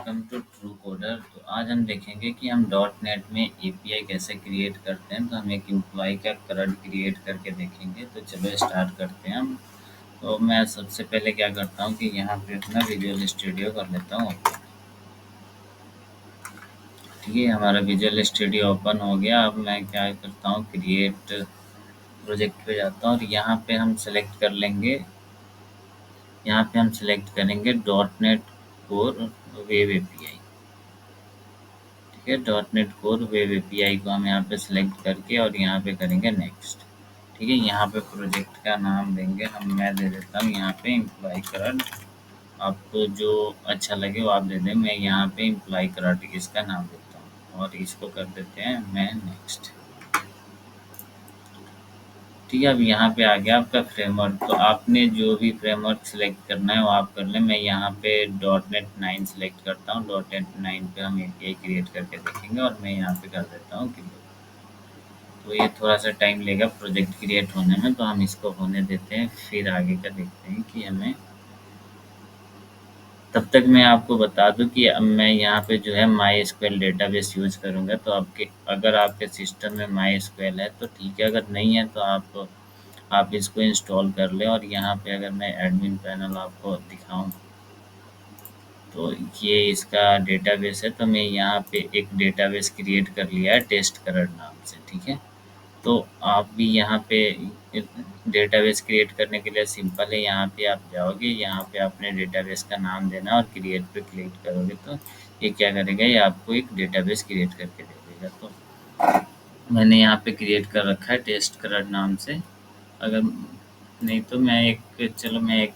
Welcome to true coder. तो आज हम देखेंगे कि हम डॉट नेट में एपीआई कैसे क्रिएट करते हैं। तो हम एक एम्प्लॉय का करंट क्रिएट करके देखेंगे। तो चलो स्टार्ट करते हैं हम। तो मैं सबसे पहले क्या करता हूँ कि यहाँ पे अपना विजुअल स्टूडियो कर लेता हूँ। ठीक है, हमारा विजुअल स्टूडियो ओपन हो गया। अब मैं क्या करता हूँ, क्रिएट प्रोजेक्ट पे जाता हूँ और यहाँ पे हम सेलेक्ट कर लेंगे। यहाँ पे हम सेलेक्ट करेंगे dot net core web API. ठीक है, dot net core web API को हम यहाँ पे सेलेक्ट करके और यहाँ पे करेंगे नेक्स्ट। ठीक है, यहाँ पे प्रोजेक्ट का नाम देंगे हम, मैं दे देता हूँ यहाँ पे एम्प्लॉय करंट। आपको जो अच्छा लगे वो आप दे दें। मैं यहाँ पे एम्प्लॉय करंट इसका नाम देता हूँ और इसको कर देते हैं मैं नेक्स्ट। ठीक है, अब यहाँ पे आ गया आपका फ्रेमवर्क। तो आपने जो भी फ्रेमवर्क सेलेक्ट करना है वो आप कर लें। मैं यहाँ पे डॉट नेट 9 सेलेक्ट करता हूँ। डॉट नेट 9 पे हम एपीआई क्रिएट करके देखेंगे और मैं यहाँ पे कर देता हूँ क्रिएट। तो ये थोड़ा सा टाइम लेगा प्रोजेक्ट क्रिएट होने में, तो हम इसको होने देते हैं, फिर आगे का देखते हैं कि हमें। तब तक मैं आपको बता दूं कि अब मैं यहाँ पे जो है माई एसक्यूएल डेटाबेस यूज़ करूँगा। तो अगर आपके सिस्टम में माई एसक्यूएल है तो ठीक है, अगर नहीं है तो आप इसको इंस्टॉल कर लें। और यहाँ पे अगर मैं एडमिन पैनल आपको दिखाऊं तो ये इसका डेटाबेस है। तो मैं यहाँ पे एक डेटाबेस क्रिएट कर लिया है टेस्ट करंट नाम से। ठीक है, तो आप भी यहाँ पे डेटाबेस क्रिएट करने के लिए सिंपल है। यहाँ पे आप जाओगे, यहाँ पे आपने डेटाबेस का नाम देना और क्रिएट पे क्लिक करोगे तो ये क्या करेगा, ये आपको एक डेटाबेस क्रिएट करके दे देगा। तो मैंने यहाँ पे क्रिएट कर रखा है टेस्ट करंट नाम से। अगर नहीं तो मैं एक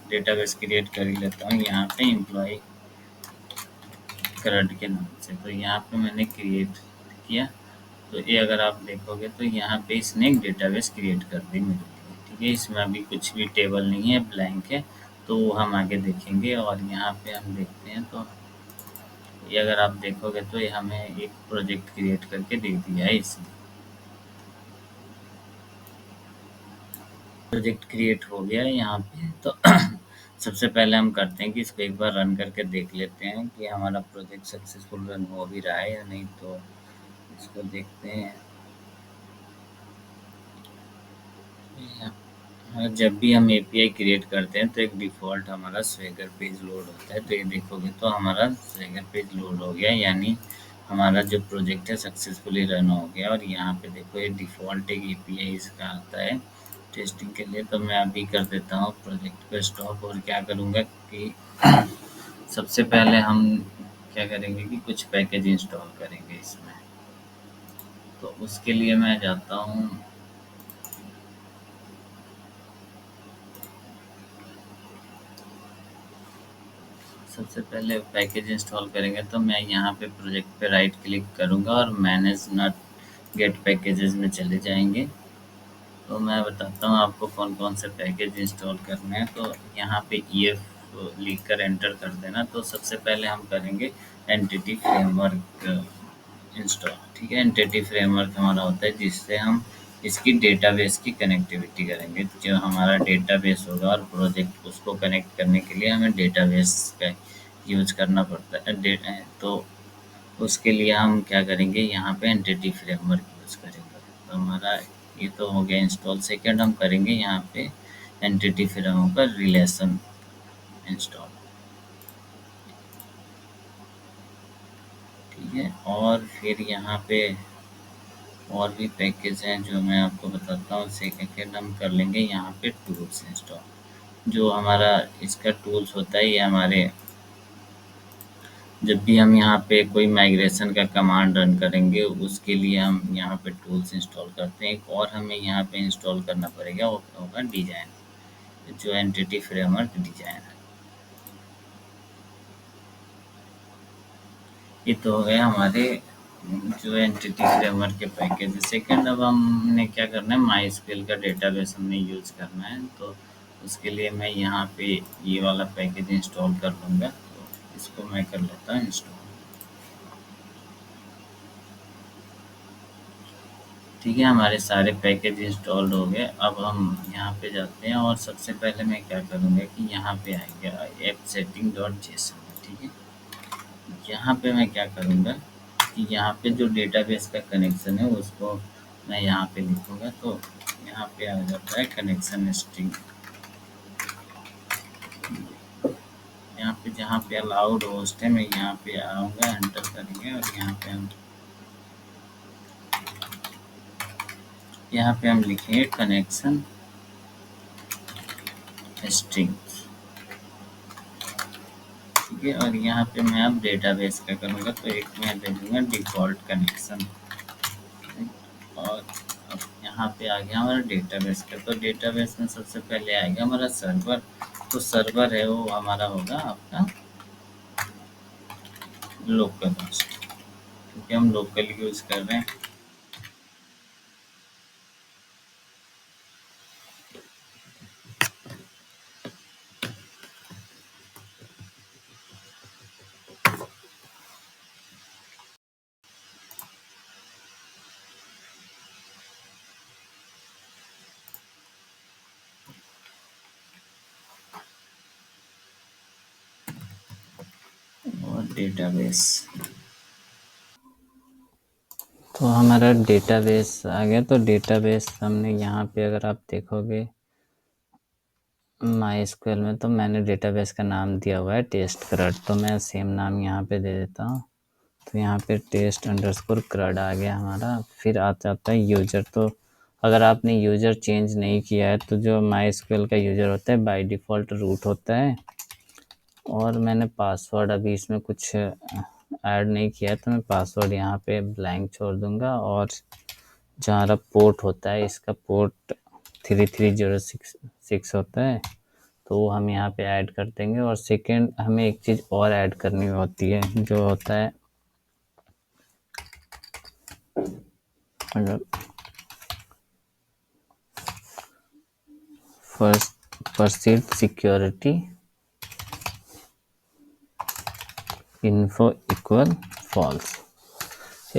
डेटाबेस क्रिएट कर ही लेता हूँ यहाँ पे एम्प्लॉय करंट के नाम से। तो यहाँ पे मैंने क्रिएट किया। तो ये अगर आप देखोगे तो यहाँ पे इसने एक डेटाबेस क्रिएट कर दी मेरे लिए। ठीक है, इसमें अभी कुछ भी टेबल नहीं है, ब्लैंक है। तो वो हम आगे देखेंगे। और यहाँ पे हम देखते हैं तो ये अगर आप देखोगे तो ये हमें एक प्रोजेक्ट क्रिएट करके दे दिया है इसने। प्रोजेक्ट क्रिएट हो गया है यहाँ पे। तो सबसे पहले हम करते हैं कि इसको एक बार रन करके देख लेते हैं कि हमारा प्रोजेक्ट सक्सेसफुल रन हो भी रहा है या नहीं। तो इसको देखते हैं। जब भी हम एपीआई क्रिएट करते हैं तो एक डिफ़ॉल्ट हमारा स्वेगर पेज लोड होता है। तो ये देखोगे तो हमारा स्वेगर पेज लोड हो गया, यानी हमारा जो प्रोजेक्ट है सक्सेसफुली रन हो गया। और यहाँ पे देखो ये डिफ़ॉल्ट एक एपीआई इसका आता है टेस्टिंग के लिए। तो मैं अभी कर देता हूँ प्रोजेक्ट को स्टॉप। और क्या करूँगा कि सबसे पहले हम क्या करेंगे कि कुछ पैकेज इंस्टॉल करेंगे इसमें। तो उसके लिए मैं जाता हूँ, सबसे पहले पैकेज इंस्टॉल करेंगे। तो मैं यहाँ पे प्रोजेक्ट पे राइट क्लिक करूँगा और मैनेज नॉट गेट पैकेजेस में चले जाएंगे। तो मैं बताता हूँ आपको कौन कौन से पैकेज इंस्टॉल करने हैं। तो यहाँ पे EF लिख कर एंटर कर देना। तो सबसे पहले हम करेंगे एंटिटी फ्रेमवर्क इंस्टॉल। ठीक है, एंटिटी फ्रेमवर्क हमारा होता है जिससे हम इसकी डेटाबेस की कनेक्टिविटी करेंगे। जो हमारा डेटाबेस होगा और प्रोजेक्ट उसको कनेक्ट करने के लिए हमें डेटाबेस का यूज करना पड़ता है। तो उसके लिए हम क्या करेंगे, यहाँ पे एंटिटी फ्रेमवर्क यूज करेंगे। तो हमारा ये तो हो गया इंस्टॉल। सेकेंड हम करेंगे यहाँ पे एंटिटी फ्रेमवर्क का रिलेशन इंस्टॉल। ठीक है, और फिर यहाँ पे और भी पैकेज हैं जो मैं आपको बताता हूँ। सेकेंड हम कर लेंगे यहाँ पे टूल्स इंस्टॉल। जो हमारा इसका टूल्स होता है, ये हमारे जब भी हम यहाँ पे कोई माइग्रेशन का कमांड रन करेंगे उसके लिए हम यहाँ पे टूल्स इंस्टॉल करते हैं। एक और हमें यहाँ पे इंस्टॉल करना पड़ेगा, वो होगा डिजाइन, जो एंटिटी फ्रेमवर्क डिजाइन है। ये तो हो गए हमारे जो एंटिटी फ्रेमवर्क के पैकेज है। सेकेंड अब हमने क्या करना है, माई का डेटाबेस हमने यूज़ करना है। तो उसके लिए मैं यहाँ पे ये वाला पैकेज इंस्टॉल कर लूँगा। तो इसको मैं कर लेता हूँ इंस्टॉल। ठीक है, हमारे सारे पैकेज इंस्टॉल्ड हो गए। अब हम यहाँ पे जाते हैं और सबसे पहले मैं क्या करूँगा कि यहाँ पे आएगा ऐप सेटिंग डॉट जेसन। ठीक है, यहाँ पे मैं क्या करूँगा कि यहाँ पे जो डेटाबेस का कनेक्शन है उसको मैं यहाँ पे लिखूँगा, तो यहाँ पे आ जाता है कनेक्शन स्ट्रिंग। यहाँ पे जहाँ पे अलाउड होस्ट है मैं यहाँ पे आऊँगा, एंटर करेंगे और यहाँ पे हम लिखेंगे कनेक्शन स्ट्रिंग। ठीक है, और यहाँ पे मैं अब डेटाबेस का करूँगा, तो एक मैं दे दूँगा डिफ़ॉल्ट कनेक्शन। और अब यहाँ पे आ गया हमारा डेटाबेस का, तो डेटाबेस में सबसे पहले आएगा हमारा सर्वर। तो सर्वर है वो हमारा होगा आपका लोकल होस्ट, क्योंकि हम लोकल यूज़ कर रहे हैं। और डेटाबेस, तो हमारा डेटाबेस आ गया। तो डेटाबेस हमने यहाँ पे अगर आप देखोगे माई एसक्यूएल में, तो मैंने डेटाबेस का नाम दिया हुआ है टेस्ट क्रड, तो मैं सेम नाम यहाँ पे दे देता हूँ। तो यहाँ पे टेस्ट अंडरस्कोर क्रड आ गया हमारा। फिर आ जाता है यूज़र। तो अगर आपने यूज़र चेंज नहीं किया है, तो जो माई एसक्यूएल का यूज़र होता है बाय डिफ़ॉल्ट रूट होता है। और मैंने पासवर्ड अभी इसमें कुछ ऐड नहीं किया है, तो मैं पासवर्ड यहाँ पे ब्लैंक छोड़ दूँगा। और जो हमारा पोर्ट होता है, इसका पोर्ट 3306 होता है, तो वो हम यहाँ पे ऐड कर देंगे। और सेकंड हमें एक चीज़ और ऐड करनी होती है, जो होता है अगर first perceived security info equal false.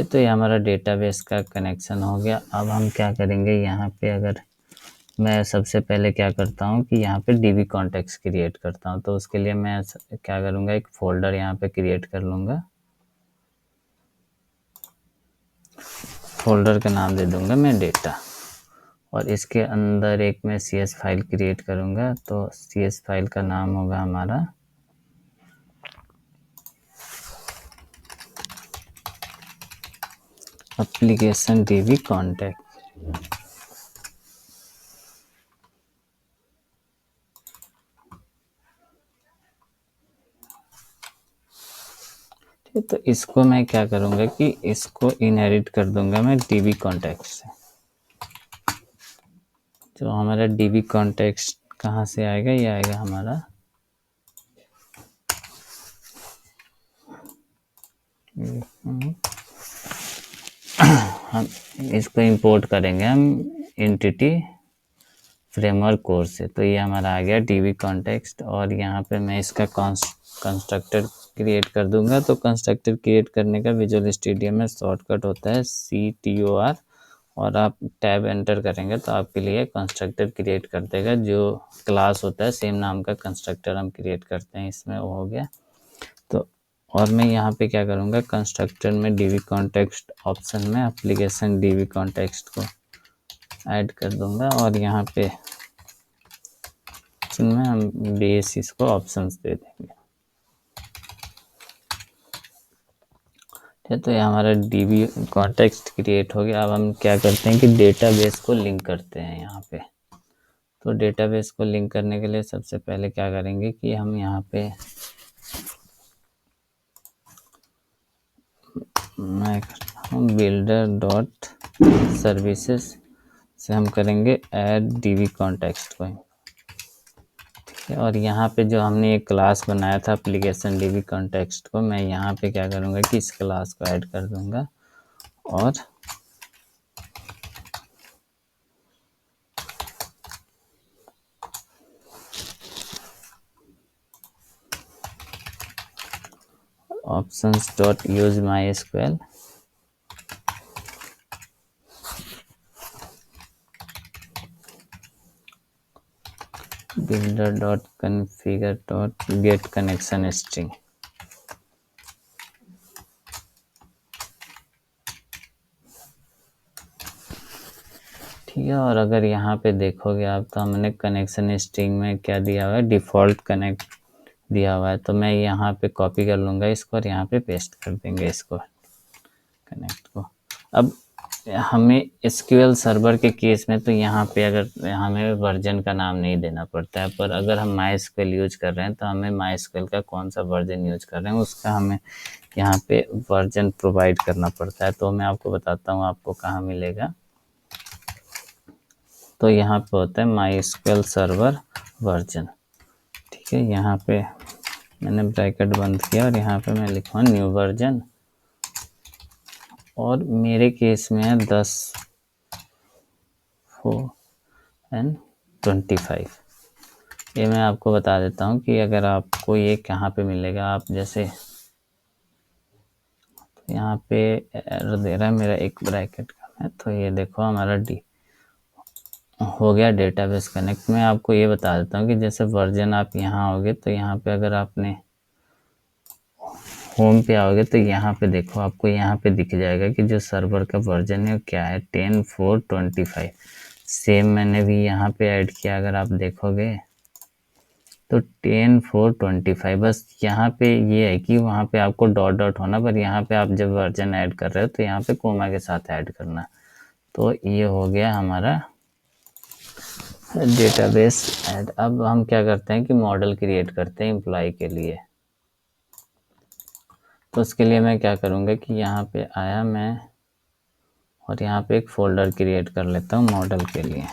तो ये हमारा डेटाबेस का कनेक्शन हो गया। अब हम क्या करेंगे, यहाँ पे अगर मैं सबसे पहले क्या करता हूँ कि यहाँ पे डीबी कॉन्टेक्ट्स क्रिएट करता हूँ। तो उसके लिए मैं क्या करूँगा, एक फ़ोल्डर यहाँ पे क्रिएट कर लूँगा। फ़ोल्डर का नाम दे दूँगा मैं डेटा, और इसके अंदर एक मैं CS फाइल क्रिएट करूँगा। तो CS फाइल का नाम होगा हमारा एप्लीकेशन डीबी कॉन्टेक्ट। तो इसको मैं क्या करूँगा कि इसको इनहेरिट कर दूँगा मैं डीबी कॉन्टेक्ट से। जो हमारा डीबी कॉन्टेक्ट कहाँ से आएगा, ये आएगा हमारा हम इसको इंपोर्ट करेंगे हम एंटिटी फ्रेमवर्क कोर्स से। तो ये हमारा आ गया डीबी कॉन्टेक्स्ट। और यहाँ पे मैं इसका कंस्ट्रक्टर क्रिएट कर दूंगा। तो कंस्ट्रक्टर क्रिएट करने का विजुअल स्टूडियो में शॉर्टकट होता है CTOR, और आप टैब एंटर करेंगे तो आपके लिए कंस्ट्रक्टर क्रिएट कर देगा। जो क्लास होता है सेम नाम का कंस्ट्रक्टर हम क्रिएट करते हैं इसमें, वो हो गया। तो और मैं यहाँ पे क्या करूँगा, कंस्ट्रक्टर में डीबी कॉन्टेक्स्ट ऑप्शन में एप्लीकेशन डीबी कॉन्टेक्स्ट को ऐड कर दूंगा। और यहाँ पे में हम बेस इसको ऑप्शंस दे देंगे। तो ये हमारा डीबी कॉन्टेक्स्ट क्रिएट हो गया। अब हम क्या करते हैं कि डेटाबेस को लिंक करते हैं यहाँ पे। तो डेटाबेस को लिंक करने के लिए सबसे पहले क्या करेंगे कि हम यहाँ पे मैं करता हूँ बिल्डर डॉट सर्विसेज से हम करेंगे ऐड डीबी कॉन्टेक्स्ट को। और यहाँ पे जो हमने एक क्लास बनाया था एप्लीकेशन डीबी कॉन्टेक्स्ट को, मैं यहाँ पे क्या करूँगा कि इस क्लास को ऐड कर दूँगा। और options dot use mysql builder dot configure dot get connection string। ठीक है। और अगर यहाँ पे देखोगे आप तो हमने कनेक्शन स्ट्रिंग में क्या दिया हुआ है, डिफ़ॉल्ट कनेक्ट दिया हुआ है। तो मैं यहाँ पे कॉपी कर लूँगा इसको और यहाँ पे पेस्ट कर देंगे इसको कनेक्ट को। अब हमें एसक्यूएल सर्वर के केस में तो यहाँ पे अगर हमें वर्जन का नाम नहीं देना पड़ता है, पर अगर हम माई एसक्यूएल यूज कर रहे हैं तो हमें माई एसक्यूएल का कौन सा वर्जन यूज कर रहे हैं उसका हमें यहाँ पे वर्जन प्रोवाइड करना पड़ता है। तो मैं आपको बताता हूँ आपको कहाँ मिलेगा। तो यहाँ पे होता है माई एसक्यूएल सर्वर वर्जन। ठीक है, यहाँ पे मैंने ब्रैकेट बंद किया और यहाँ पे मैं लिखूँ न्यू वर्जन, और मेरे केस में है 10.4.25। ये मैं आपको बता देता हूँ कि अगर आपको ये कहाँ पे मिलेगा। आप जैसे यहाँ पे एरर दे रहा है मेरा एक ब्रैकेट का है, तो ये देखो हमारा डी हो गया डेटाबेस कनेक्ट। मैं आपको ये बता देता हूँ कि जैसे वर्जन आप यहाँ आओगे तो यहाँ पे अगर आपने होम पे आओगे तो यहाँ पे देखो आपको यहाँ पे दिख जाएगा कि जो सर्वर का वर्जन है वो क्या है, 10.4.25। सेम मैंने भी यहाँ पे ऐड किया, अगर आप देखोगे तो 10.4.25। बस यहाँ पे ये है कि वहाँ पे आपको डॉट डॉट होना, पर यहाँ पे आप जब वर्जन ऐड कर रहे हो तो यहाँ पे कोमा के साथ ऐड करना। तो ये हो गया हमारा डेटाबेस ऐड। अब हम क्या करते हैं कि मॉडल क्रिएट करते हैं एम्प्लॉय के लिए। तो उसके लिए मैं क्या करूँगा कि यहाँ पे आया मैं और यहाँ पे एक फ़ोल्डर क्रिएट कर लेता हूँ मॉडल के लिए।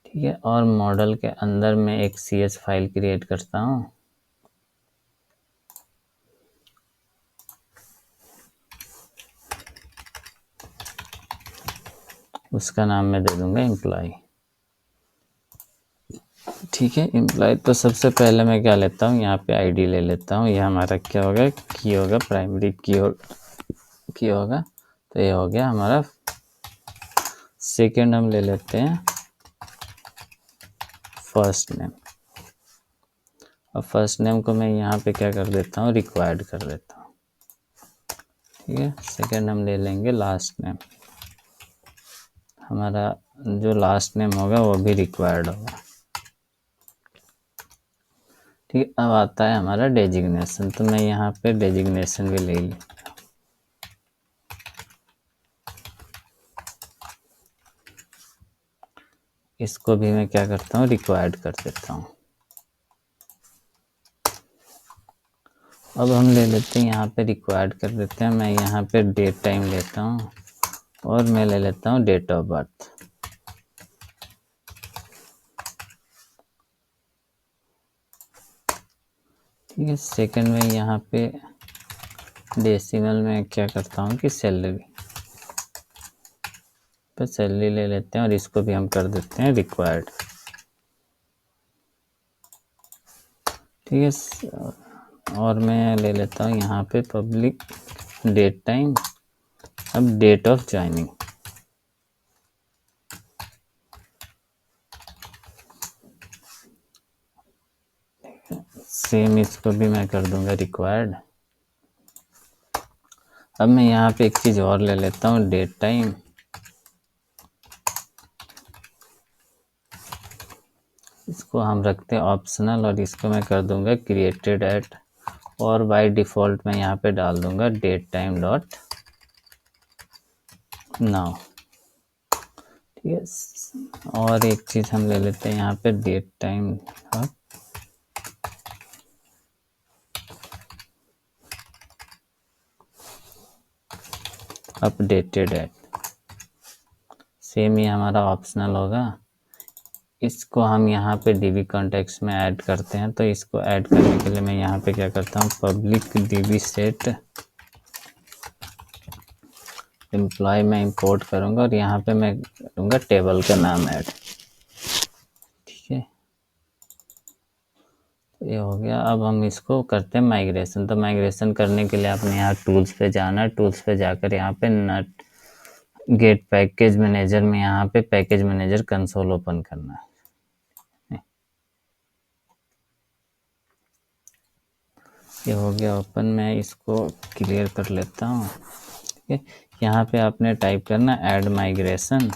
ठीक है, और मॉडल के अंदर मैं एक CS फाइल क्रिएट करता हूँ। उसका नाम मैं दे दूँगा एम्प्लॉय। ठीक है, एम्प्लॉय। तो सबसे पहले मैं क्या लेता हूँ, यहाँ पे आईडी ले लेता हूँ। ये हमारा क्या होगा, की होगा, प्राइमरी की होगा। तो ये हो गया हमारा। सेकेंड हम ले लेते हैं फर्स्ट नेम। अब फर्स्ट नेम को मैं यहाँ पे क्या कर देता हूँ, रिक्वायर्ड कर देता हूँ। ठीक है, सेकेंड हम ले लेंगे लास्ट नेम। हमारा जो लास्ट नेम होगा वो भी रिक्वायर्ड होगा। ठीक है, अब आता है हमारा डेजिग्नेशन। तो मैं यहाँ पे डेजिग्नेशन भी ले ली। इसको भी मैं क्या करता हूँ, रिक्वायर्ड कर देता हूँ। अब हम ले लेते हैं यहाँ पे रिक्वायर्ड कर देते हैं। मैं यहाँ पे डेट टाइम लेता हूँ और मैं ले लेता हूँ डेट ऑफ बर्थ। ठीक है, सेकंड में यहाँ पे डेसिमल में क्या करता हूँ कि सैलरी पे सैलरी ले लेते हैं और इसको भी हम कर देते हैं रिक्वायर्ड। ठीक है, और मैं ले लेता हूँ यहाँ पे पब्लिक डेट टाइम। अब डेट ऑफ ज्वाइनिंग, सेम इसको भी मैं कर दूंगा रिक्वायर्ड। अब मैं यहाँ पे एक चीज़ और ले लेता हूँ, डेट टाइम। इसको हम रखते हैं ऑप्शनल और इसको मैं कर दूंगा क्रिएटेड एट, और बाय डिफ़ॉल्ट मैं यहाँ पे डाल दूंगा डेट टाइम डॉट नाउ। ठीक है, और एक चीज़ हम ले लेते हैं यहाँ पे date time updated at. Same ही हमारा ऑप्शनल होगा। इसको हम यहाँ पे डीबी कॉन्टेक्स्ट में ऐड करते हैं। तो इसको ऐड करने के लिए मैं यहाँ पे क्या करता हूँ, पब्लिक डीबी सेट एम्प्लॉय में इंपोर्ट करूँगा और यहाँ पे मैं करूँगा टेबल का नाम ऐड। ठीक है, तो ये हो गया। अब हम इसको करते हैं माइग्रेशन। तो माइग्रेशन करने के लिए आपने यहाँ टूल्स पे जाना है। टूल्स पे जाकर यहाँ पे नट गेट पैकेज मैनेजर में यहाँ पे पैकेज मैनेजर कंसोल ओपन करना है। ये हो गया ओपन। मैं इसको क्लियर कर लेता हूँ। ठीक है, यहाँ पे आपने टाइप करना ऐड माइग्रेशन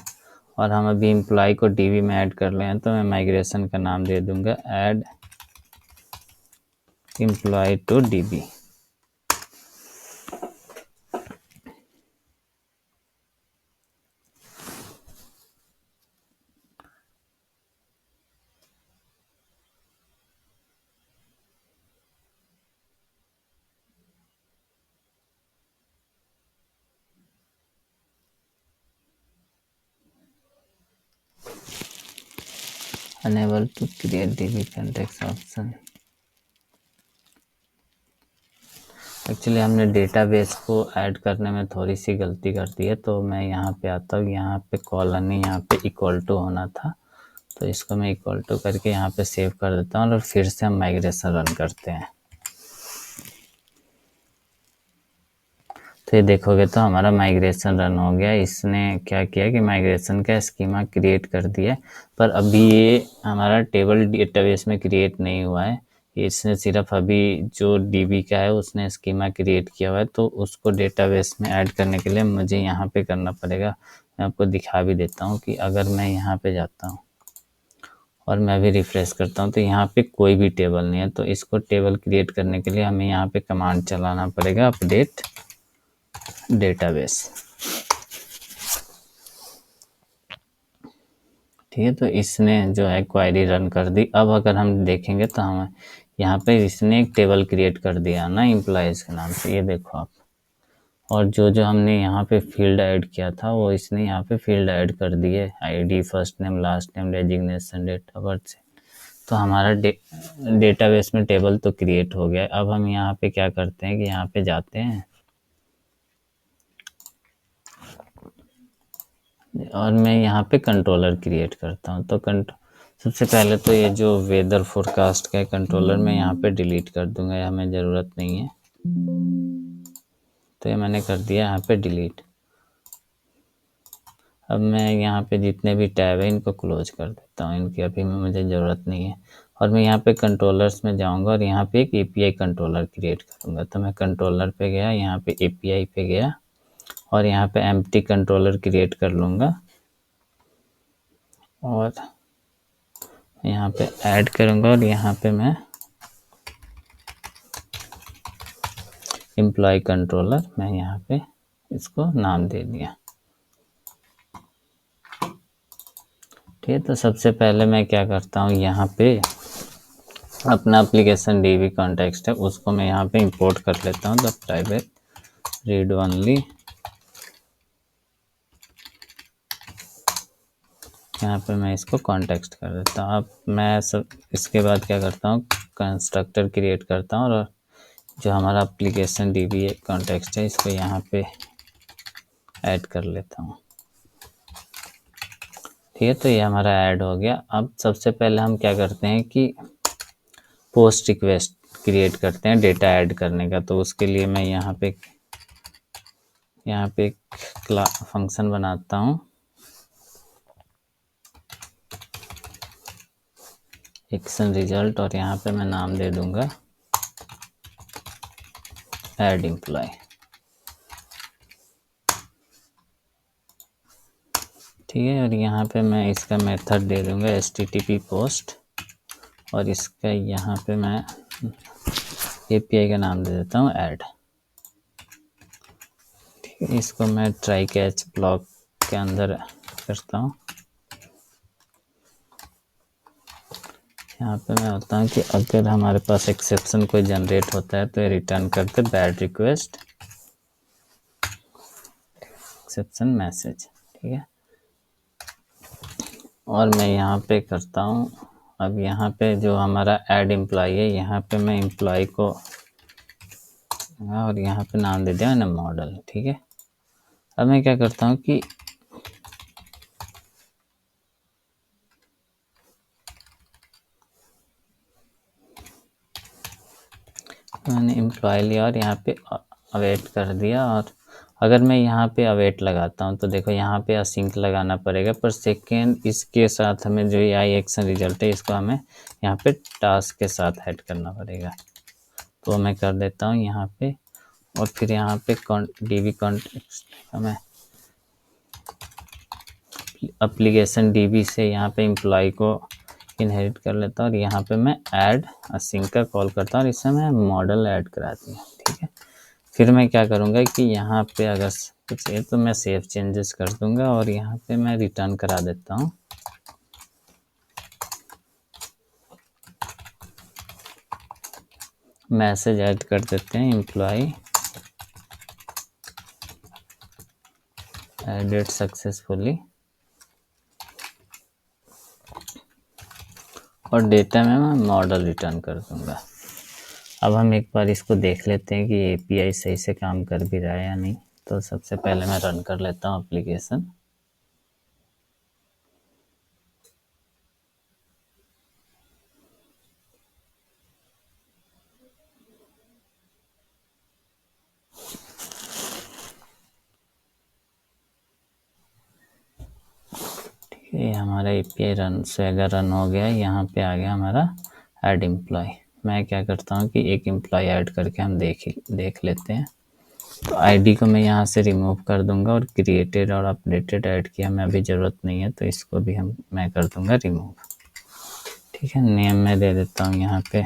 और हम अभी एम्प्लॉय को डीबी में ऐड कर ले हैं, तो मैं माइग्रेशन का नाम दे दूंगा add employ to DB. Enable to create DB context option. Actually हमने डेटाबेस को ऐड करने में थोड़ी सी गलती कर दी है, तो मैं यहाँ पे आता हूँ, यहाँ पे कॉलन नहीं, यहाँ पे इक्वल टू होना था, तो इसको मैं इक्वल टू करके यहाँ पे सेव कर देता हूँ और फिर से हम माइग्रेशन रन करते हैं। तो ये देखोगे तो हमारा माइग्रेशन रन हो गया। इसने क्या किया कि माइग्रेशन का स्कीमा क्रिएट कर दिया, पर अभी ये हमारा टेबल डेटाबेस में क्रिएट नहीं हुआ है। इसने सिर्फ अभी जो डीबी का है उसने स्कीमा क्रिएट किया हुआ है, तो उसको डेटाबेस में ऐड करने के लिए मुझे यहाँ पे करना पड़ेगा। मैं आपको दिखा भी देता हूँ कि अगर मैं यहाँ पे जाता हूँ और मैं भी रिफ्रेश करता हूँ तो यहाँ पे कोई भी टेबल नहीं है। तो इसको टेबल क्रिएट करने के लिए हमें यहाँ पे कमांड चलाना पड़ेगा अपडेट डेटाबेस। ठीक है, तो इसने जो है क्वेरी रन कर दी। अब अगर हम देखेंगे तो हम यहाँ पे इसने एक टेबल क्रिएट कर दिया ना एम्प्लॉयज के नाम से, ये देखो आप। और जो जो हमने यहाँ पे फील्ड ऐड किया था वो इसने यहाँ पे फील्ड ऐड कर दिए, ID, first name, last name, designation, date of birth से। तो हमारा डेटाबेस में टेबल तो क्रिएट हो गया। अब हम यहाँ पे क्या करते हैं कि यहाँ पे जाते हैं और मैं यहाँ पे कंट्रोलर क्रिएट करता हूँ। तो सबसे पहले तो ये जो वेदर फोरकास्ट का कंट्रोलर मैं यहाँ पे डिलीट कर दूंगा, ये हमें ज़रूरत नहीं है। तो ये मैंने कर दिया यहाँ पे डिलीट। अब मैं यहाँ पे जितने भी टैब है इनको क्लोज कर देता हूँ, इनकी अभी में मुझे ज़रूरत नहीं है। और मैं यहाँ पे कंट्रोलर्स में जाऊँगा और यहाँ पे एक एपीआई कंट्रोलर क्रिएट करूँगा। तो मैं कंट्रोलर पे गया, यहाँ पे एपीआई पे गया और यहाँ पे एम्प्टी कंट्रोलर क्रिएट कर लूँगा और यहाँ पे ऐड करूँगा और यहाँ पे मैं एम्प्लॉय कंट्रोलर, मैं यहाँ पे इसको नाम दे दिया। ठीक है, तो सबसे पहले मैं क्या करता हूँ, यहाँ पे अपना एप्लीकेशन डीबी कॉन्टेक्स्ट है उसको मैं यहाँ पे इंपोर्ट कर लेता हूँ। द प्राइवेट रीड ओनली, यहाँ पे मैं इसको कॉन्टेक्स्ट कर देता हूँ। अब मैं इसके बाद क्या करता हूँ, कंस्ट्रक्टर क्रिएट करता हूँ और जो हमारा एप्लीकेशन डीबी कॉन्टेक्स्ट है इसको यहाँ पे ऐड कर लेता हूँ। ठीक है, तो ये हमारा ऐड हो गया। अब सबसे पहले हम क्या करते हैं कि पोस्ट रिक्वेस्ट क्रिएट करते हैं डेटा ऐड करने का। तो उसके लिए मैं यहाँ पे एक फंक्शन बनाता हूँ, एक्शन रिजल्ट, और यहाँ पे मैं नाम दे दूंगा ऐड एम्प्लॉय। ठीक है, और यहाँ पे मैं इसका मेथड दे दूंगा http पोस्ट और इसका यहाँ पे मैं एपीआई का नाम दे देता हूँ ऐड। ठीक है, इसको मैं ट्राई कैच ब्लॉक के अंदर करता हूँ। यहाँ पे मैं होता हूँ कि अगर हमारे पास एक्सेप्शन कोई जनरेट होता है तो ये रिटर्न करते बैड रिक्वेस्ट एक्सेप्शन मैसेज। ठीक है, और मैं यहाँ पे करता हूँ, अब यहाँ पे जो हमारा ऐड एम्प्लॉय है यहाँ पे मैं एम्प्लॉय को और यहाँ पे नाम दे दिया ना मॉडल। ठीक है, अब मैं क्या करता हूँ कि मैंने एम्प्लॉय लिया और यहाँ पे अवेट कर दिया। और अगर मैं यहाँ पे अवेट लगाता हूँ तो देखो यहाँ पे असिंक लगाना पड़ेगा, पर सेकेंड इसके साथ हमें जो आई एक्शन रिजल्ट है इसको हमें यहाँ पे टास्क के साथ ऐड करना पड़ेगा। तो मैं कर देता हूँ यहाँ पे, और फिर यहाँ पे डीबी कॉन्टेक्स्ट मैं एप्लीकेशन डीबी से यहाँ पे एम्प्लॉय को इनहेरिट कर लेता हूँ और यहाँ पे मैं ऐड असिंक का कॉल करता हूँ और इससे मैं मॉडल ऐड कराती हूँ। ठीक है, फिर मैं क्या करूँगा कि यहाँ पे अगर कुछ है तो मैं सेव चेंजेस कर दूँगा और यहाँ पे मैं रिटर्न करा देता हूँ। मैसेज ऐड कर देते हैं, एम्प्लॉय एडेड सक्सेसफुली, और डेटा में मैं मॉडल रिटर्न कर दूँगा। अब हम एक बार इसको देख लेते हैं कि एपीआई सही से काम कर भी रहा है या नहीं। तो सबसे पहले मैं रन कर लेता हूँ एप्लीकेशन। ये हमारा एपीआई रन स्वेगर रन हो गया। यहाँ पे आ गया हमारा ऐड एम्प्लॉय। मैं क्या करता हूँ कि एक एम्प्लॉय ऐड करके हम देख लेते हैं। तो आईडी को मैं यहाँ से रिमूव कर दूंगा और क्रिएटेड और अपडेटेड ऐड की हमें अभी ज़रूरत नहीं है, तो इसको भी मैं कर दूंगा रिमूव। ठीक है, नेम में दे देता हूँ यहाँ पे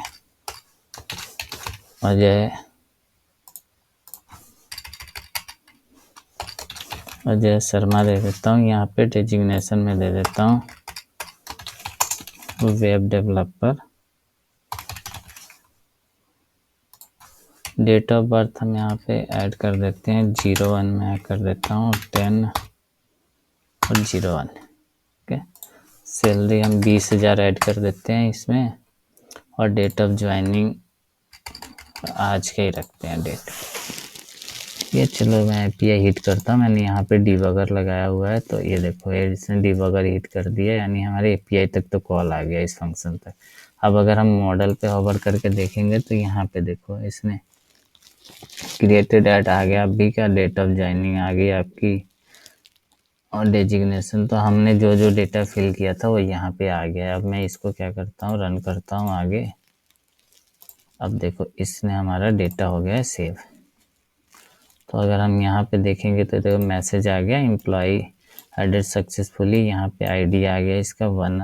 अजय शर्मा दे देता हूँ। यहाँ पे डेजिग्नेशन में दे देता हूँ web developer. Date of birth हम यहाँ पे ऐड कर देते हैं 01 में ऐड कर देता हूँ 10 और 01। ओके, सैलरी हम 20,000 ऐड कर देते हैं इसमें और डेट ऑफ ज्वाइनिंग आज के ही रखते हैं डेट। ये चलो मैं एपीआई हिट करता हूँ। मैंने यहाँ पे डिबगर लगाया हुआ है, तो ये देखो ये इसने डिबगर हिट कर दिया, यानी हमारे एपीआई तक तो कॉल आ गया इस फंक्शन तक। अब अगर हम मॉडल पे होवर करके देखेंगे तो यहाँ पे देखो इसने क्रिएटेड ऐड आ गया, अभी क्या डेट ऑफ ज्वाइनिंग आ गई आपकी, और डेजिग्नेशन तो हमने जो जो डेटा फिल किया था वो यहाँ पे आ गया। अब मैं इसको क्या करता हूँ, रन करता हूँ आगे। अब देखो इसने हमारा डेटा हो गया है सेव। तो अगर हम यहाँ पे देखेंगे तो देखो मैसेज आ गया एम्प्लॉय एडेड सक्सेसफुली, यहाँ पे आईडी आ गया इसका 1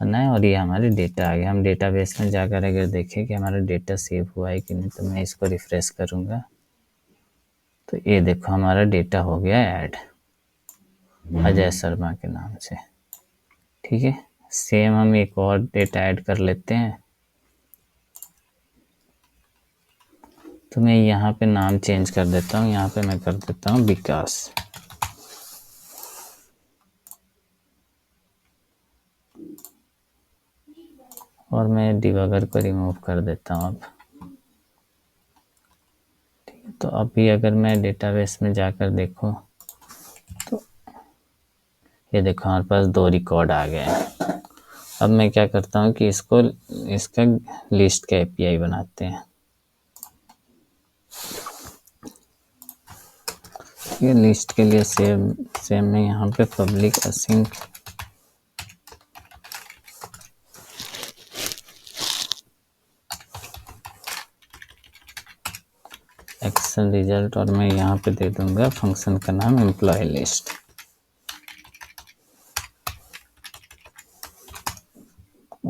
है और ये हमारे डेटा आ गया। हम डेटाबेस में जाकर अगर देखें कि हमारा डेटा सेव हुआ है कि नहीं, तो मैं इसको रिफ्रेश करूँगा तो ये देखो हमारा डेटा हो गया ऐड अजय शर्मा के नाम से। ठीक है, सेम हम एक और डेटा ऐड कर लेते हैं। तो मैं यहाँ पे नाम चेंज कर देता हूँ, यहाँ पे मैं कर देता हूँ विकास। और मैं डिबगर को रिमूव कर देता हूँ अब। ठीक है, तो अभी अगर मैं डेटाबेस में जाकर देखूँ तो ये देखो हमारे पास 2 रिकॉर्ड आ गए हैं। अब मैं क्या करता हूँ कि इसका लिस्ट का एपीआई बनाते हैं। ये लिस्ट के लिए सेम में यहाँ पे पब्लिक असिंक एक्शन रिजल्ट, और मैं यहाँ पे दे दूंगा फंक्शन का नाम एम्प्लॉय लिस्ट।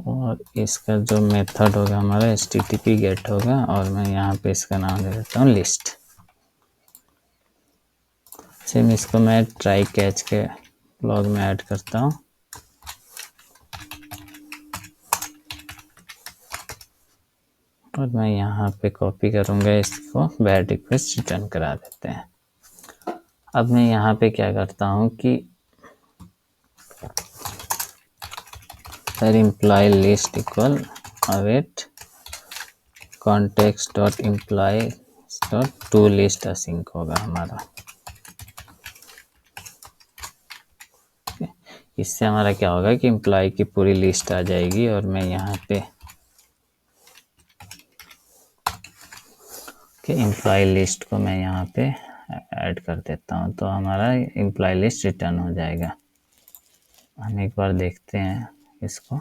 और इसका जो मेथड होगा हमारा http गेट होगा और मैं यहाँ पे इसका नाम दे देता हूँ लिस्ट। सेम इसको मैं ट्राई कैच के ब्लॉग में ऐड करता हूँ। और मैं यहाँ पे कॉपी करूँगा इसको, बैड रिक्वेस्ट रिटर्न करा देते हैं। अब मैं यहाँ पे क्या करता हूँ कि employ list equal await context dot employ dot to list async होगा हमारा। इससे हमारा क्या होगा कि एम्प्लॉय की पूरी लिस्ट आ जाएगी। और मैं यहाँ पे एम्प्लॉय लिस्ट को मैं यहाँ पे ऐड कर देता हूँ, तो हमारा एम्प्लॉय लिस्ट रिटर्न हो जाएगा। हम एक बार देखते हैं इसको।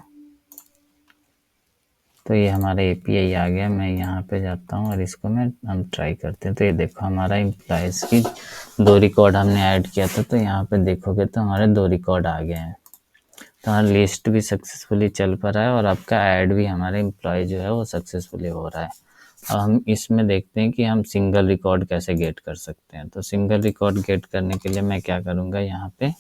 तो ये हमारा एपीआई आ गया। मैं यहाँ पे जाता हूँ और इसको हम ट्राई करते हैं। तो ये देखो हमारा एम्प्लॉयज़ की 2 रिकॉर्ड हमने ऐड किया था, तो यहाँ पे देखोगे तो हमारे 2 रिकॉर्ड आ गए हैं। तो हमारा लिस्ट भी सक्सेसफुली चल पा रहा है और आपका ऐड भी हमारे एम्प्लॉय जो है वो सक्सेसफुली हो रहा है। अब हम इसमें देखते हैं कि हम सिंगल रिकॉर्ड कैसे गेट कर सकते हैं। तो सिंगल रिकॉर्ड गेट करने के लिए मैं क्या करूँगा, यहाँ पे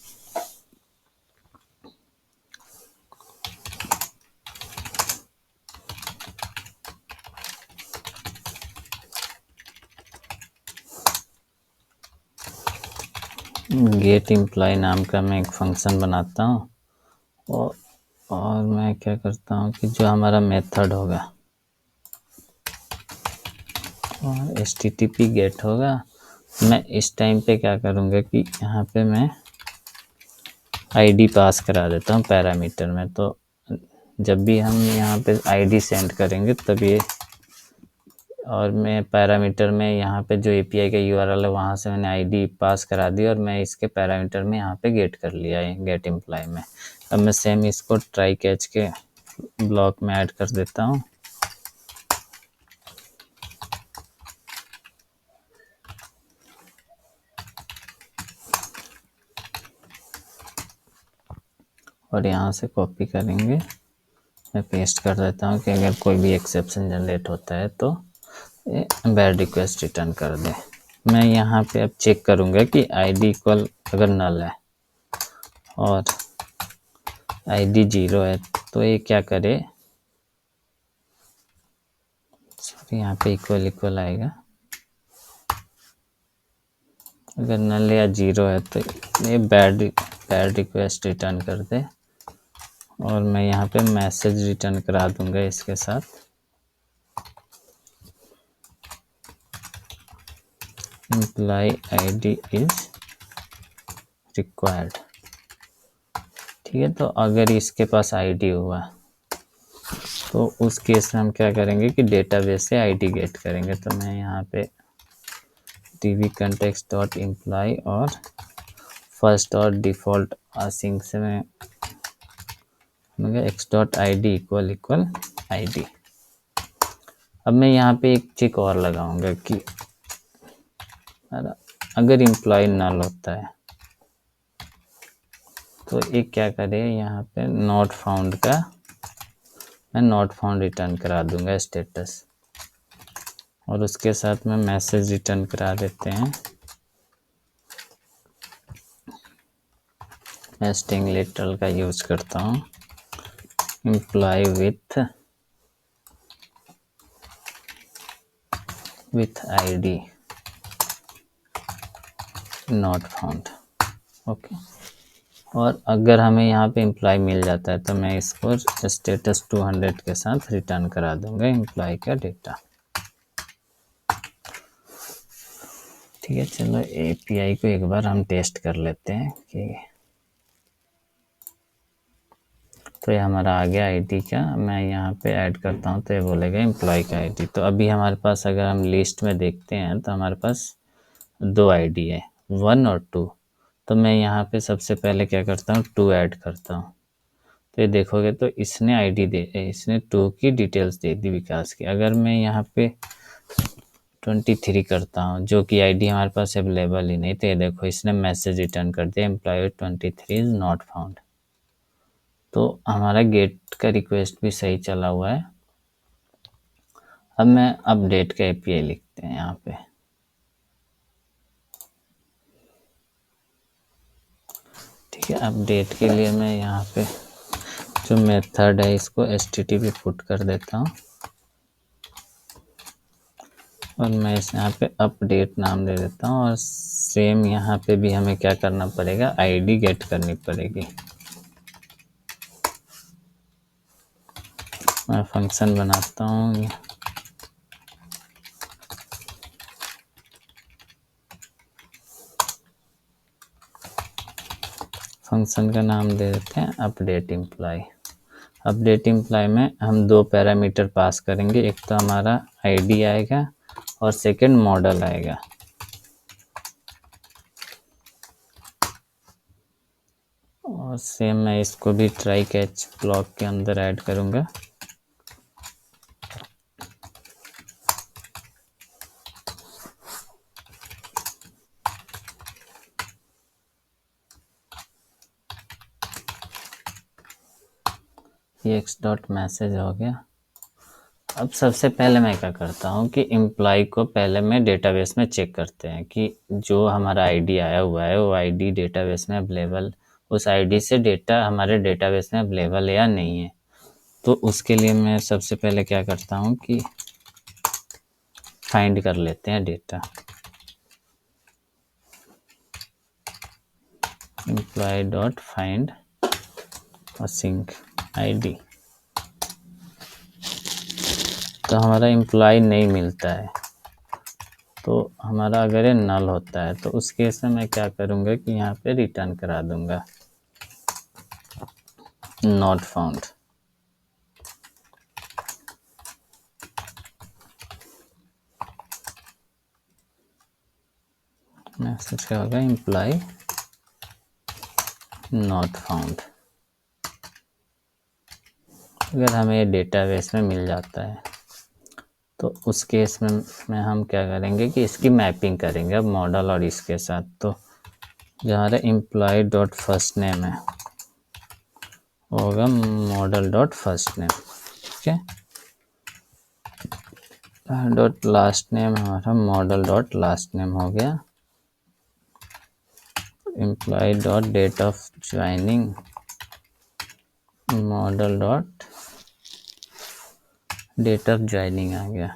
गेट एम्प्लॉय नाम का मैं एक फंक्शन बनाता हूँ और मैं क्या करता हूँ कि जो हमारा मेथड होगा और एचटीटीपी गेट होगा, मैं इस टाइम पे क्या करूँगा कि यहाँ पे मैं आईडी पास करा देता हूँ पैरामीटर में। तो जब भी हम यहाँ पे आईडी सेंड करेंगे तब ये, और मैं पैरामीटर में यहाँ पे जो एपीआई का यूआरएल है वहाँ से मैंने आईडी पास करा दी और मैं इसके पैरामीटर में यहाँ पे गेट कर लिया है गेट एम्प्लॉय में। अब मैं सेम इसको ट्राई कैच के ब्लॉक में ऐड कर देता हूँ। और यहाँ से कॉपी करेंगे, मैं पेस्ट कर देता हूँ कि अगर कोई भी एक्सेप्शन जनरेट होता है तो बैड रिक्वेस्ट रिटर्न कर दे। मैं यहाँ पे अब चेक करूँगा कि आईडी इक्वल अगर नल है और आईडी 0 है तो ये क्या करे, सॉरी यहाँ पे इक्वल आएगा। अगर नल या 0 है तो ये बैड रिक्वेस्ट रिटर्न कर दे और मैं यहाँ पे मैसेज रिटर्न करा दूंगा इसके साथ, एम्प्लॉय आईडी इज रिक्वायर्ड। ठीक है, तो अगर इसके पास आईडी हुआ तो उस केस में हम क्या करेंगे कि डेटाबेस से आईडी गेट करेंगे। तो मैं यहाँ पे db context डॉट एम्प्लॉय और फर्स्ट और डिफ़ॉल्ट असिंक से मैं x dot I D equal I D. अब मैं यहाँ पे एक चेक और लगाऊंगा कि अगर एम्प्लॉय नल होता है तो ये क्या करे, यहाँ पे नॉट फाउंड का मैं नॉट फाउंड रिटर्न करा दूंगा स्टेटस, और उसके साथ में मैसेज रिटर्न करा देते हैं। मैं स्ट्रिंग लिटरल का यूज करता हूँ, employ with ID not found. Okay, और अगर हमें यहाँ पे एम्प्लॉय मिल जाता है तो मैं इसको स्टेटस 200 के साथ रिटर्न करा दूंगा एम्प्लॉय का डेटा। ठीक है, चलो एपीआई को एक बार हम टेस्ट कर लेते हैं कि तो ये हमारा आ गया आईडी का। मैं यहाँ पे ऐड करता हूँ तो ये बोलेगा एम्प्लॉय का आईडी। तो अभी हमारे पास अगर हम लिस्ट में देखते हैं तो हमारे पास 2 आईडी है, 1 और 2। तो मैं यहाँ पे सबसे पहले क्या करता हूँ, 2 ऐड करता हूँ। तो ये देखोगे तो इसने 2 की डिटेल्स दे दी विकास की। अगर मैं यहाँ पे 23 करता हूँ जो कि आईडी हमारे पास अवेलेबल ही नहीं, तो ये देखो इसने मैसेज रिटर्न कर दिया एम्प्लॉय 23 इज नॉट फाउंड। तो हमारा गेट का रिक्वेस्ट भी सही चला हुआ है। अब मैं अपडेट का एपीआई लिखते हैं यहाँ पे। ठीक है, अपडेट के लिए मैं यहाँ पे जो मेथड है इसको http पुट कर देता हूँ और मैं इस यहाँ पे अपडेट नाम दे देता हूँ। और सेम यहाँ पे भी हमें क्या करना पड़ेगा, आईडी गेट करनी पड़ेगी। मैं फंक्शन बनाता हूँ, फंक्शन का नाम दे देते हैं अपडेट एम्प्लॉय। अपडेट एम्प्लॉय में हम 2 पैरामीटर पास करेंगे, एक तो हमारा आईडी आएगा और सेकंड मॉडल आएगा। और सेम मैं इसको भी ट्राई कैच ब्लॉक के अंदर ऐड करूँगा। एक्स डॉट मैसेज हो गया। अब सबसे पहले मैं क्या करता हूँ कि एम्प्लॉय को पहले मैं डेटाबेस में चेक करते हैं कि जो हमारा आईडी आया हुआ है वो आईडी डेटाबेस में अवेलेबल, उस आईडी से डेटा हमारे डेटाबेस में अवेलेबल है या नहीं है। तो उसके लिए मैं सबसे पहले क्या करता हूँ कि फाइंड कर लेते हैं data. Employ dot find sync ID. तो हमारा एम्प्लॉय नहीं मिलता है, तो हमारा अगर ये नल होता है तो उस केस में मैं क्या करूँगा कि यहाँ पे रिटर्न करा दूँगा नॉट फाउंड। मैसेज क्या होगा, एम्प्लॉय नॉट फाउंड। अगर हमें डेटाबेस में मिल जाता है तो उस केस में हम क्या करेंगे कि इसकी मैपिंग करेंगे अब मॉडल और इसके साथ। तो जो हमारा एम्प्लॉय डॉट फर्स्ट नेम है होगा मॉडल डॉट फर्स्ट नेम, ठीक है। डॉट लास्ट नेम हमारा मॉडल डॉट लास्ट नेम हो गया। Employee dot date of joining model dot date of joining आ गया।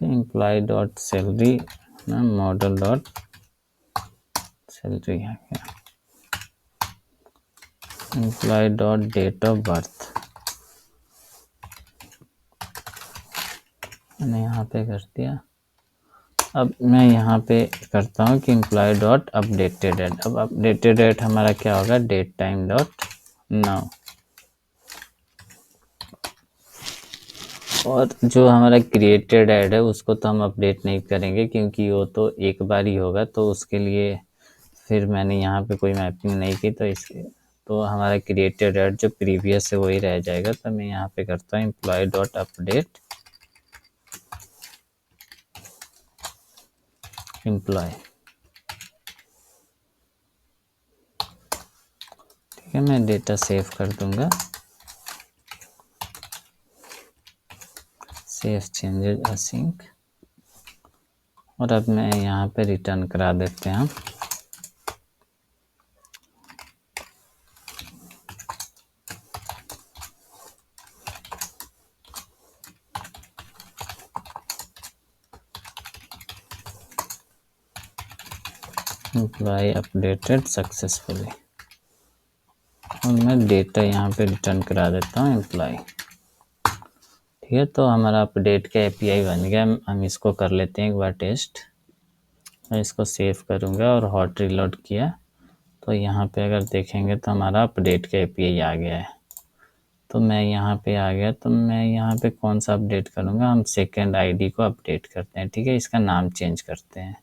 Employee dot salary model dot salary आ गया। Employee dot date of birth मैंने यहाँ पे कर दिया। अब मैं यहाँ पे करता हूँ कि एम्प्लॉय डॉट अपडेटेड डेट। अब अपडेटेड डेट हमारा क्या होगा, डेट टाइम डॉट नाउ। और जो हमारा क्रिएटेड ऐड है उसको तो हम अपडेट नहीं करेंगे क्योंकि वो तो एक बार ही होगा, तो उसके लिए फिर मैंने यहाँ पे कोई मैपिंग नहीं की, तो इसके तो हमारा क्रिएटेड ऐड जो प्रीवियस है वही रह जाएगा। तो मैं यहाँ पे करता हूँ एम्प्लॉय डॉट अपडेट एम्प्लॉय, ठीक है। मैं डेटा सेव कर दूंगा, सेव चेंजेस असिंक। और अब मैं यहाँ पे रिटर्न करा देते हैं हम। एम्प्लॉय अपडेटेड सक्सेसफुली और मैं डेटा यहाँ पे रिटर्न करा देता हूँ एम्प्लॉय, ठीक है। तो हमारा अपडेट का एपीआई बन गया। हम इसको कर लेते हैं एक बार टेस्ट। मैं इसको सेव करूँगा और हॉट रीलोड किया तो यहाँ पे अगर देखेंगे तो हमारा अपडेट का एपीआई आ गया है। तो मैं यहाँ पे आ गया, तो मैं यहाँ पे कौन सा अपडेट करूँगा, हम सेकेंड आईडी को अपडेट करते हैं, ठीक है। इसका नाम चेंज करते हैं।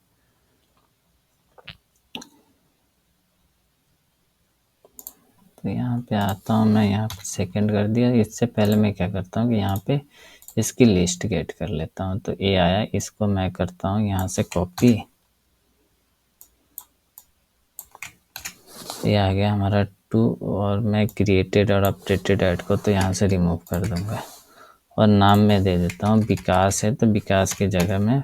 तो यहाँ पे आता हूँ मैं, यहाँ पे सेकेंड कर दिया। इससे पहले मैं क्या करता हूँ कि यहाँ पे इसकी लिस्ट गेट कर लेता हूँ। तो ये आया, इसको मैं करता हूँ यहाँ से कॉपी, ये आ गया हमारा 2। और मैं क्रिएटेड और अपडेटेड ऐड को तो यहाँ से रिमूव कर दूँगा और नाम में दे देता हूँ विकास है तो विकास की जगह में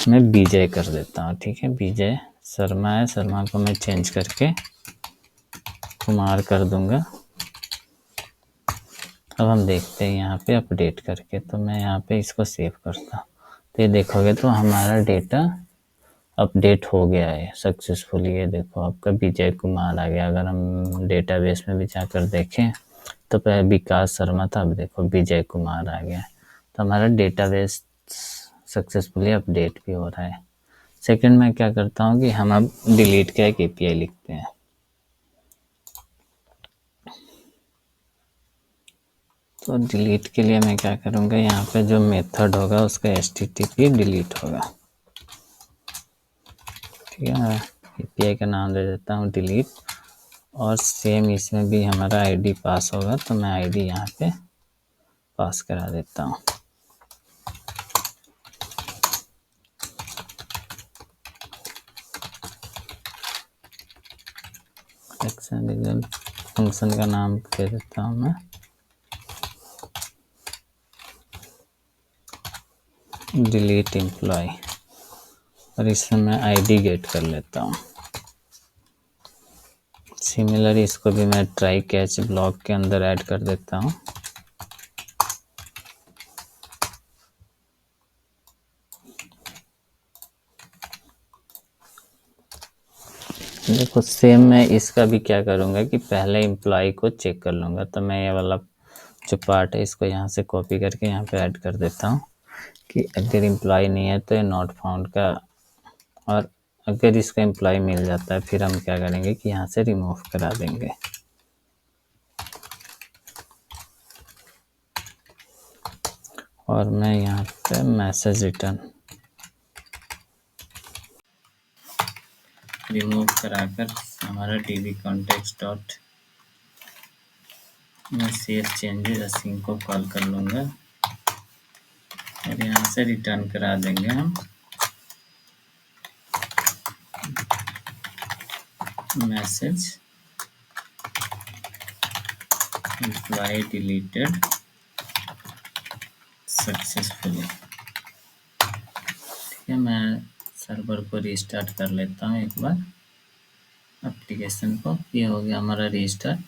मैं विजय कर देता हूँ, ठीक है। विजय शर्मा है, शर्मा को मैं चेंज करके कुमार कर दूंगा। अब हम देखते हैं यहाँ पे अपडेट करके, तो मैं यहाँ पे इसको सेव करता हूँ। तो ये देखोगे तो हमारा डेटा अपडेट हो गया है सक्सेसफुली। ये देखो आपका विजय कुमार आ गया। अगर हम डेटाबेस में भी जाकर देखें तो पहले विकास शर्मा था, अब देखो विजय कुमार आ गया। तो हमारा डेटाबेस सक्सेसफुली अपडेट भी हो रहा है। सेकंड मैं क्या करता हूँ कि हम अब डिलीट का एक एपीआई लिखते हैं। तो डिलीट के लिए मैं क्या करूँगा, यहाँ पे जो मेथड होगा उसका एचटीटीपी डिलीट होगा, ठीक है। मैं एपीआई का नाम दे देता हूँ डिलीट। और सेम इसमें भी हमारा आईडी पास होगा, तो मैं आईडी यहाँ पे पास करा देता हूँ। रिजल्ट फंक्शन का नाम दे देता हूँ मैं डिलीट एम्प्लॉय, और इसमें मैं आईडी गेट कर लेता हूँ। सिमिलरली इसको भी मैं ट्राई कैच ब्लॉक के अंदर ऐड कर देता हूँ। देखो सेम मैं इसका भी क्या करूँगा कि पहले एम्प्लॉय को चेक कर लूँगा। तो मैं ये वाला जो पार्ट है इसको यहाँ से कॉपी करके यहाँ पे ऐड कर देता हूँ कि अगर एम्प्लॉय नहीं है तो ये नॉट फाउंड का, और अगर इसका एम्प्लॉय मिल जाता है फिर हम क्या करेंगे कि यहाँ से रिमूव करा देंगे। और मैं यहाँ पे मैसेज रिटर्न रिमूव कराकर हमारा db कॉन्टेक्स्ट डॉट मैं सेव चेंजेस असीम को कॉल कर लूँगा और यहाँ से रिटर्न करा देंगे हम मैसेज एम्प्लॉय डिलीटेड सक्सेसफुली। ठीक है, मैं सर्वर को रीस्टार्ट कर लेता हूँ एक बार एप्लीकेशन को। ये हो गया हमारा रीस्टार्ट।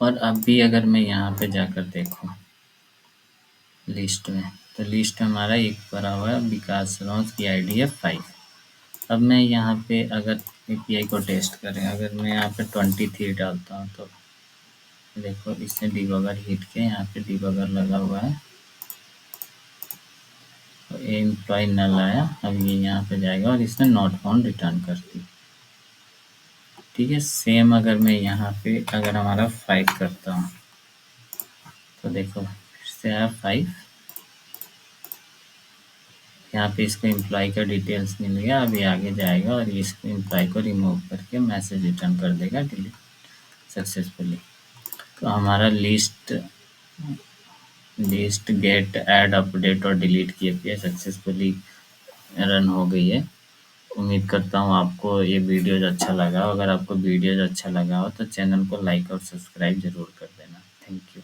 और अब भी अगर मैं यहाँ पे जाकर देखूँ लिस्ट में, तो लिस्ट में हमारा एक भरा हुआ है, विकास रॉस की आईडी है 5। अब मैं यहाँ पे अगर एपीआई को टेस्ट करें, अगर मैं यहाँ पे 23 डालता हूँ तो देखो इसने डिबगर हिट के यहाँ पे डिबगर लगा हुआ है, तो एम्प्लॉय नल आया। अब ये यहाँ पे जाएगा और इसने नॉट फाउंड रिटर्न कर दी। ठीक है, सेम अगर मैं यहाँ पे अगर हमारा 5 करता हूँ तो देखो फिर से आया 5। यहाँ पे इसको एम्प्लॉय का डिटेल्स मिल गया। अभी आगे जाएगा और इसको एम्प्लॉय को रिमूव करके मैसेज रिटर्न कर देगा डिलीट सक्सेसफुली। तो हमारा लिस्ट गेट ऐड अपडेट और डिलीट की एपीआई सक्सेसफुली रन हो गई है। उम्मीद करता हूँ आपको ये वीडियोज अच्छा लगा। अगर आपको वीडियोज अच्छा लगा हो तो चैनल को लाइक और सब्सक्राइब जरूर कर देना। Thank you.